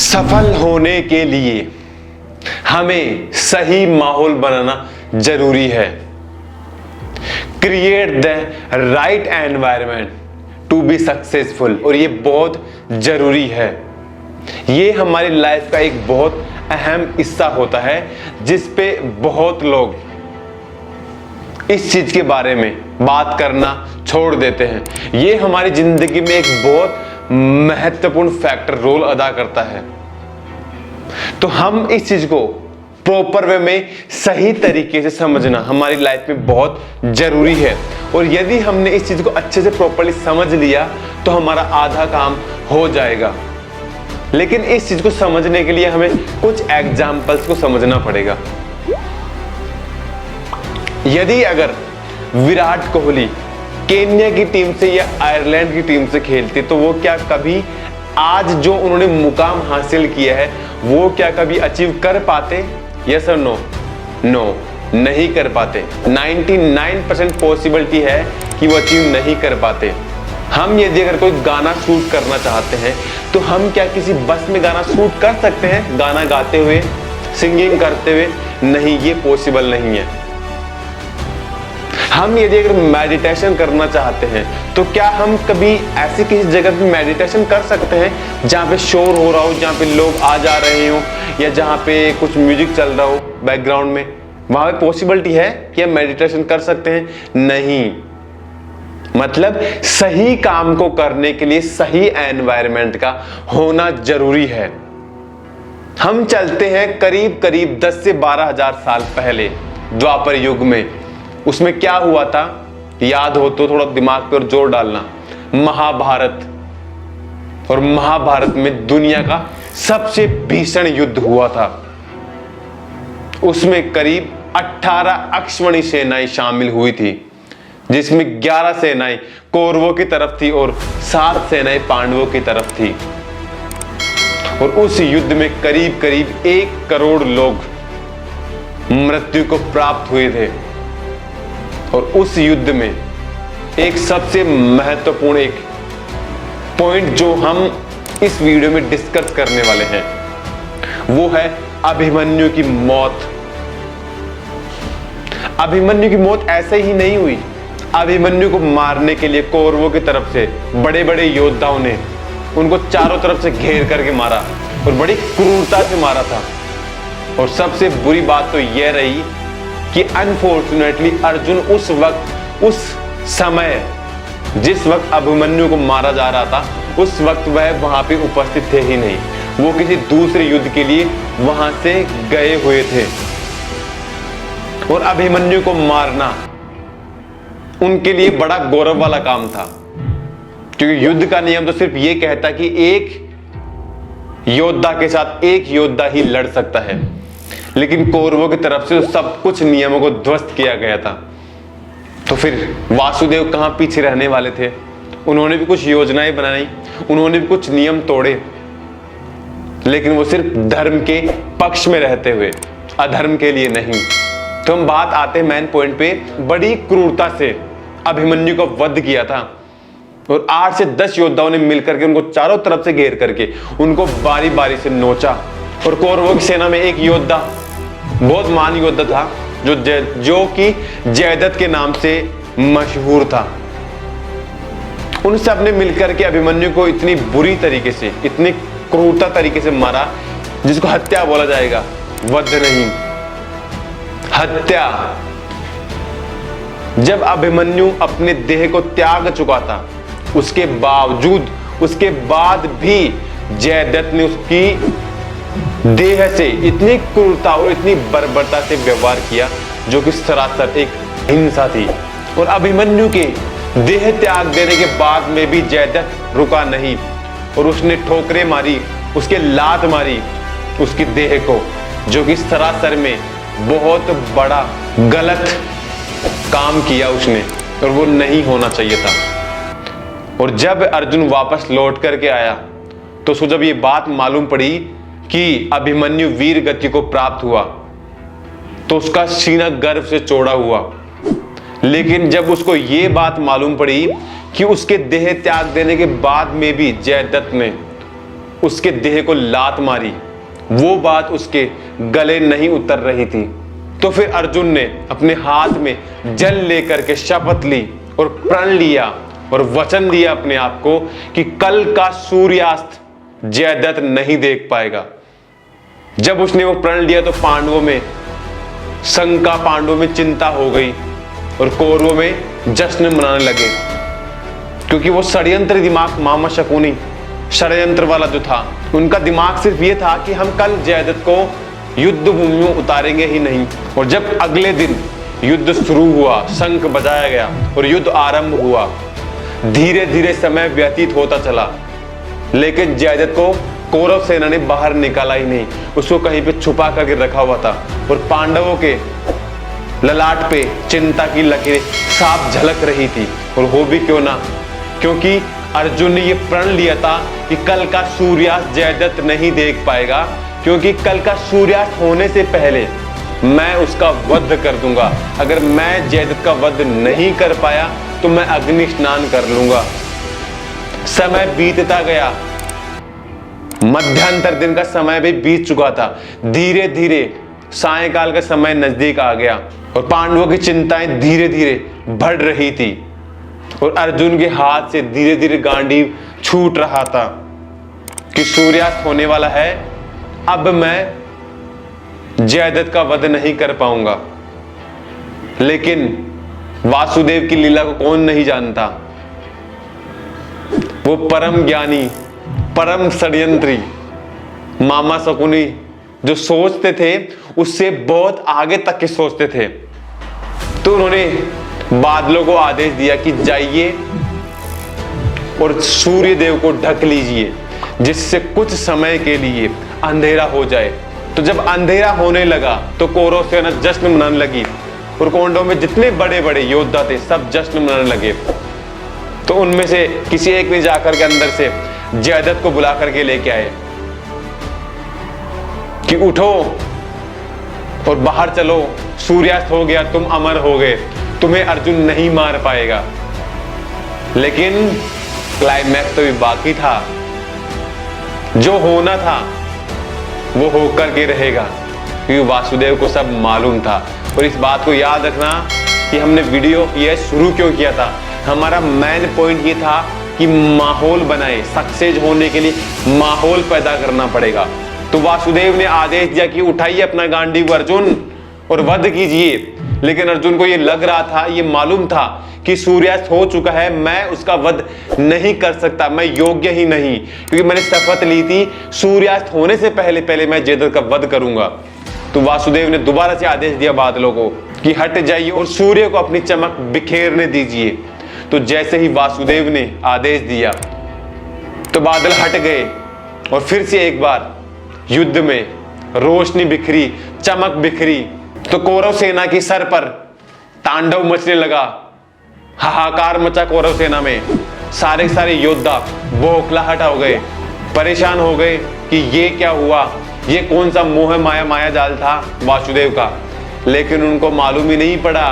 सफल होने के लिए हमें सही माहौल बनाना जरूरी है। Create the right environment to be successful, और ये बहुत जरूरी है। ये हमारी लाइफ का एक बहुत अहम हिस्सा होता है जिस पे बहुत लोग इस चीज के बारे में बात करना छोड़ देते हैं। ये हमारी जिंदगी में एक बहुत महत्वपूर्ण फैक्टर रोल अदा करता है। तो हम इस चीज को प्रॉपर वे में सही तरीके से समझना हमारी लाइफ में बहुत जरूरी है। और यदि हमने इस चीज को अच्छे से प्रॉपरली समझ लिया तो हमारा आधा काम हो जाएगा। लेकिन इस चीज को समझने के लिए हमें कुछ एग्जाम्पल्स को समझना पड़ेगा। यदि अगर विराट कोहली केन्या की टीम से या आयरलैंड की टीम से खेलते तो वो क्या कभी आज जो उन्होंने मुकाम हासिल किया है वो क्या कभी अचीव कर पाते? यस और नो? नो, नहीं कर पाते। 99% पॉसिबिलिटी है कि वो अचीव नहीं कर पाते। हम यदि अगर कोई गाना शूट करना चाहते हैं तो हम क्या किसी बस में गाना शूट कर सकते हैं गाना गाते हुए, सिंगिंग करते हुए? नहीं, ये पॉसिबल नहीं है। हम यदि अगर मेडिटेशन करना चाहते हैं तो क्या हम कभी ऐसी किसी जगह पे मेडिटेशन कर सकते हैं जहाँ पे शोर हो रहा हो, जहाँ पे लोग आ जा रहे हो, या जहाँ पे कुछ म्यूजिक चल रहा हो बैकग्राउंड में? वहां पे पॉसिबिलिटी है कि हम मेडिटेशन कर सकते हैं? नहीं। मतलब सही काम को करने के लिए सही एनवायरनमेंट का होना जरूरी है। हम चलते हैं करीब करीब 10 से 12 हजार साल पहले द्वापर युग में। उसमें क्या हुआ था याद हो तो थोड़ा दिमाग पे और जोर डालना। महाभारत, और महाभारत में दुनिया का सबसे भीषण युद्ध हुआ था। उसमें करीब 18 अश्वनी सेनाएं शामिल हुई थी, जिसमें 11 सेनाएं कौरवों की तरफ थी और 7 सेनाएं पांडवों की तरफ थी। और उस युद्ध में करीब करीब 1 करोड़ लोग मृत्यु को प्राप्त हुए थे। और उस युद्ध में एक सबसे महत्वपूर्ण एक पॉइंट जो हम इस वीडियो में डिस्कस करने वाले हैं वो है अभिमन्यु की मौत। अभिमन्यु की मौत ऐसे ही नहीं हुई। अभिमन्यु को मारने के लिए कौरवों की तरफ से बड़े बड़े योद्धाओं ने उनको चारों तरफ से घेर करके मारा और बड़ी क्रूरता से मारा था। और सबसे बुरी बात तो यह रही कि अनफॉर्चुनेटली अर्जुन उस वक्त, उस समय जिस वक्त अभिमन्यु को मारा जा रहा था उस वक्त वह वहां पे उपस्थित थे ही नहीं। वो किसी दूसरे युद्ध के लिए वहां से गए हुए थे। और अभिमन्यु को मारना उनके लिए बड़ा गौरव वाला काम था, क्योंकि युद्ध का नियम तो सिर्फ ये कहता कि एक योद्धा के साथ एक योद्धा ही लड़ सकता है। लेकिन कौरवों की तरफ से सब कुछ नियमों को ध्वस्त किया गया था। तो फिर वासुदेव कहां पीछे रहने वाले थे? उन्होंने भी कुछ योजनाएं बनाई, उन्होंने भी कुछ नियम तोड़े, लेकिन वो सिर्फ धर्म के पक्ष में रहते हुए, अधर्म के लिए नहीं। तो हम बात आते हैं मेन पॉइंट पे। बड़ी क्रूरता से अभिमन्यु को वध किया था और 8 से 10 योद्धाओं ने मिलकर के उनको चारों तरफ से घेर करके उनको बारी बारी से नोचा। और कौरवों की सेना में एक योद्धा, बहुत महान योद्धा था जो कि जयद्रथ के नाम से मशहूर था। उन सब ने मिलकर के अभिमन्यु को इतनी बुरी तरीके से, इतनी क्रूरता तरीके से मारा जिसको हत्या बोला जाएगा, वध नहीं, हत्या। जब अभिमन्यु अपने देह को त्याग चुका था उसके बावजूद, उसके बाद भी जयद्रथ ने उसकी देह से इतनी क्रूरता और इतनी बर्बरता से व्यवहार किया जो कि सरासर एक हिंसा थी। और अभिमन्यु के देह त्याग देने के बाद में भी जयद्रथ रुका नहीं और उसने ठोकरें मारी, उसके लात मारी उसकी देह को, जो कि सरासर में बहुत बड़ा गलत काम किया उसने और वो नहीं होना चाहिए था। और जब अर्जुन वापस लौट करके आया तो उसको जब ये बात मालूम पड़ी कि अभिमन्यु वीर गति को प्राप्त हुआ तो उसका सीना गर्व से चौड़ा हुआ। लेकिन जब उसको ये बात मालूम पड़ी कि उसके देह त्याग देने के बाद में भी जयद्रथ ने उसके देह को लात मारी, वो बात उसके गले नहीं उतर रही थी। तो फिर अर्जुन ने अपने हाथ में जल लेकर के शपथ ली और प्रण लिया और वचन दिया अपने आप को कि कल का सूर्यास्त जयद्रथ नहीं देख पाएगा। जब उसने वो प्रण लिया तो पांडवों में शंका, पांडवों में चिंता हो गई और कौरवों में जश्न मनाने लगे, क्योंकि वो षड्यंत्र दिमाग मामा शकुनी षड्यंत्र वाला जो था, उनका दिमाग सिर्फ ये था कि हम कल जयद्रथ को युद्ध भूमि में उतारेंगे ही नहीं। और जब अगले दिन युद्ध शुरू हुआ, शंख बजाया गया और युद्ध आरंभ हुआ, धीरे धीरे समय व्यतीत होता चला, लेकिन जयद्रथ को कौरव सेना ने बाहर निकाला ही नहीं। उसको कहीं पे छुपा करके रखा हुआ था और पांडवों के ललाट पे चिंता की लकीरें साफ झलक रही थी। और हो भी क्यों ना, क्योंकि अर्जुन ने ये प्रण लिया था कि कल का सूर्यास्त जयद्रथ नहीं देख पाएगा, क्योंकि कल का सूर्यास्त होने से पहले मैं उसका वध कर दूंगा। अगर मैं जयद्रथ का वध नहीं कर पाया तो मैं अग्नि स्नान कर लूंगा। समय बीतता गया, मध्यांतर दिन का समय भी बीत चुका था। धीरे धीरे सायंकाल का समय नजदीक आ गया और पांडवों की चिंताएं धीरे धीरे बढ़ रही थी और अर्जुन के हाथ से धीरे धीरे गांडीव छूट रहा था कि सूर्यास्त होने वाला है, अब मैं जयद्रथ का वध नहीं कर पाऊंगा। लेकिन वासुदेव की लीला को कौन नहीं जानता। वो परम ज्ञानी, परम षड्यंत्री मामा शकुनी जो सोचते थे उससे बहुत आगे तक के सोचते थे। तो उन्होंने बादलों को आदेश दिया कि जाइए और सूर्य देव को ढक लीजिए, जिससे कुछ समय के लिए अंधेरा हो जाए। तो जब अंधेरा होने लगा तो कौरव सेना जश्न मनाने लगी और कौरवों में जितने बड़े बड़े योद्धा थे सब जश्न मनाने लगे। तो उनमें से किसी एक ने जाकर के अंदर से जयद्रथ को बुला करके लेके आए कि उठो और बाहर चलो, सूर्यास्त हो गया, तुम अमर हो गए, तुम्हें अर्जुन नहीं मार पाएगा। लेकिन क्लाइमैक्स तो भी बाकी था। जो होना था वो होकर के रहेगा, क्योंकि वासुदेव को सब मालूम था। और इस बात को याद रखना कि हमने वीडियो ये शुरू क्यों किया था। हमारा मेन पॉइंट ये था कि माहौल बनाए, सक्सेस होने के लिए माहौल पैदा करना पड़ेगा। तो वासुदेव ने आदेश दिया कि उठाइए अपना गांडीव अर्जुन और वध कीजिए। लेकिन अर्जुन को ये लग रहा था, ये मालूम था कि सूर्यास्त हो चुका है, मैं उसका वध नहीं कर सकता, मैं योग्य ही नहीं, क्योंकि मैंने शपथ ली थी सूर्यास्त होने से पहले पहले मैं जयद्रथ का वध करूंगा। तो वासुदेव ने दोबारा से आदेश दिया बादलों को कि हट जाइए और सूर्य को अपनी चमक बिखेरने दीजिए। तो जैसे ही वासुदेव ने आदेश दिया तो बादल हट गए और फिर से एक बार युद्ध में रोशनी बिखरी, चमक बिखरी। तो कौरव सेना की सर पर तांडव मचने लगा, हाहाकार मचा कौरव सेना में। सारे सारे योद्धा बौखलाहट हो गए, परेशान हो गए कि ये क्या हुआ, ये कौन सा मोह माया जाल था वासुदेव का। लेकिन उनको मालूम ही नहीं पड़ा,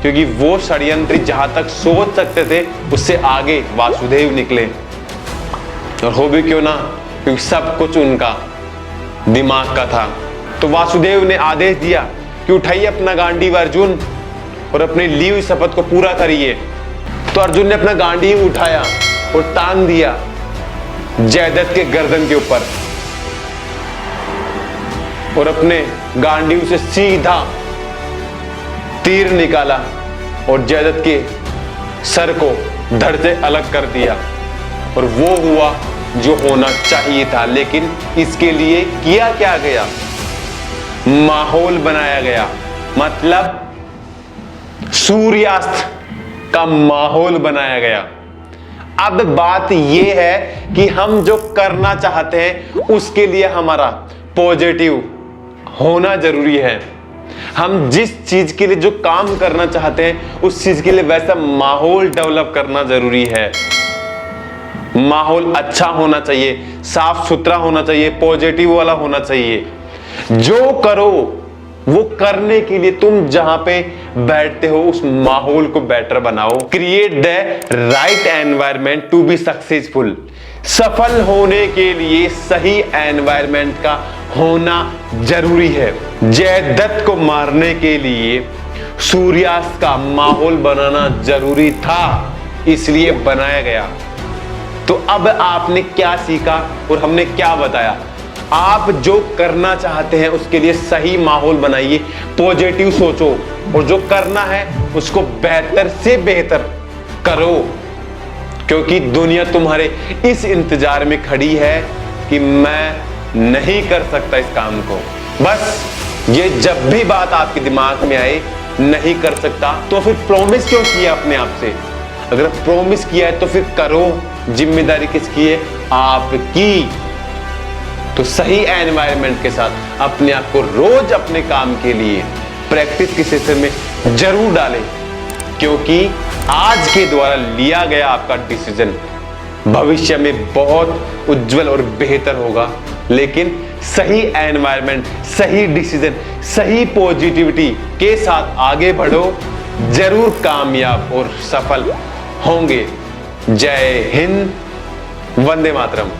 क्योंकि वो षड्यंत्री जहां तक सोच सकते थे उससे आगे वासुदेव निकले। और हो भी क्यों ना, क्योंकि सब कुछ उनका दिमाग का था। तो वासुदेव ने आदेश दिया कि उठाइए अपना गांडीव अर्जुन और अपनी ली हुई शपथ को पूरा करिए। तो अर्जुन ने अपना गांडीव उठाया और तान दिया जयद्रथ के गर्दन के ऊपर और अपने गांडीव से सीधा तीर निकाला और जयद्रथ के सर को धड़ से अलग कर दिया। और वो हुआ जो होना चाहिए था। लेकिन इसके लिए किया क्या गया, माहौल बनाया गया, मतलब सूर्यास्त का माहौल बनाया गया। अब बात यह है कि हम जो करना चाहते हैं उसके लिए हमारा पॉजिटिव होना जरूरी है। हम जिस चीज के लिए जो काम करना चाहते हैं उस चीज के लिए वैसा माहौल डेवलप करना जरूरी है। माहौल अच्छा होना चाहिए, साफ सुथरा होना चाहिए, पॉजिटिव वाला होना चाहिए। जो करो वो करने के लिए तुम जहां पे बैठते हो उस माहौल को बेटर बनाओ। Create the right environment to be successful. सफल होने के लिए सही एनवायरनमेंट का होना जरूरी है। जयदत्त को मारने के लिए सूर्यास्त का माहौल बनाना जरूरी था, इसलिए बनाया गया। तो अब आपने क्या सीखा और हमने क्या बताया? आप जो करना चाहते हैं उसके लिए सही माहौल बनाइए, पॉजिटिव सोचो और जो करना है उसको बेहतर से बेहतर करो, क्योंकि दुनिया तुम्हारे इस इंतजार में खड़ी है कि मैं नहीं कर सकता इस काम को। बस ये जब भी बात आपके दिमाग में आए नहीं कर सकता, तो फिर प्रॉमिस क्यों किया अपने आप से? अगर प्रॉमिस किया है तो फिर करो। जिम्मेदारी किसकी है? आपकी। तो सही एनवायरनमेंट के साथ अपने आप को रोज अपने काम के लिए प्रैक्टिस के सेशन में जरूर डालें, क्योंकि आज के द्वारा लिया गया आपका डिसीजन भविष्य में बहुत उज्जवल और बेहतर होगा। लेकिन सही एनवायरनमेंट, सही डिसीजन, सही पॉजिटिविटी के साथ आगे बढ़ो, जरूर कामयाब और सफल होंगे। जय हिंद, वंदे मातरम।